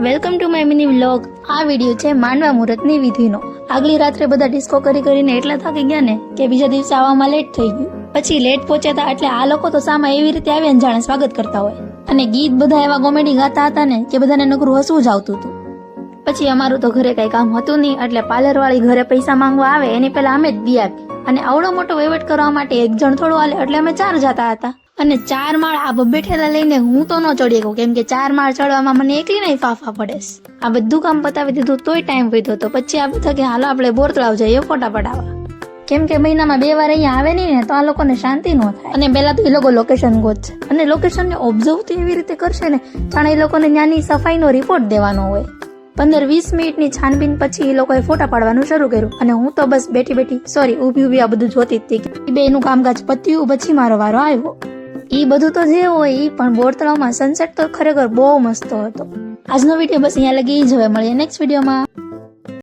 Welcome to my mini vlog. આ video છે માંડવા મુહૂર્તની વિધિનો. આગલી રાત્રે બધા ડિસ્કો કરીને એટલા થાકી ગયા ને કે બીજા દિવસે આવવામાં લેટ થઈ ગયું. પછી લેટ પહોંચ્યા હતા એટલે આ લોકો તો સામે એવી રીતે આવ્યા જાણે સ્વાગત કરતા હોય. અને ગીત બધા એવા કોમેડી ગાતા હતા ને કે બધાને નકરું હસવું જ આવતું હતું. પછી અમારું તો ઘરે કઈ કામ હતું નહીં એટલે પાર્લર વાળી ઘરે પૈસા માંગવા આવે એની પહેલા અમે જ દી આપી. અને આવડો મોટો વહીવટ કરવા માટે એક જણ થોડું હાલે એટલે અમે 4 જતા હતા. અને 4 માળ આ બબ્બે ઠેલા લઈને હું તો ન ચડી ગયો કેમ કે 4 માળ ચડવામાં મને એકલી નહીં ફાફા પડેસ. આ બધું કામ પતાવી દીધું તોય ટાઈમ વધ્યો હતો. પછી આ બધા કે હાલો આપણે બોર તળાવ જઈએ ફોટા પડાવવા. કેમ કે મહિનામાં 2 વાર અહીંયા આવે નહીં ને તો આ લોકોને શાંતિ ન થાય. અને પહેલા તો એ લોકો લોકેશન ગોતશે અને લોકેશનને ઓબ્ઝર્વ તો એવી રીતે કરશે ને જાણે એ લોકોને ત્યાંની સફાઈનો રિપોર્ટ દેવાનો હોય. 15-20 મિનિટની છાનબીન પછી એ લોકોએ ફોટા પાડવાનું શરૂ કર્યું અને હું તો બસ ઊભી આ બધું જોતી જ હતી. બેનું કામકાજ પત્યું પછી મારો વારો આવ્યો. ઈ બધું તો જે હોય ઈ પણ બોર તળાવમાં સનસેટ તો ખરેખર બહુ મસ્ત હતો. આજનો વિડીયો બસ અહીંયા લગી જ. હવે મળીએ નેક્સ્ટ વિડીયોમાં.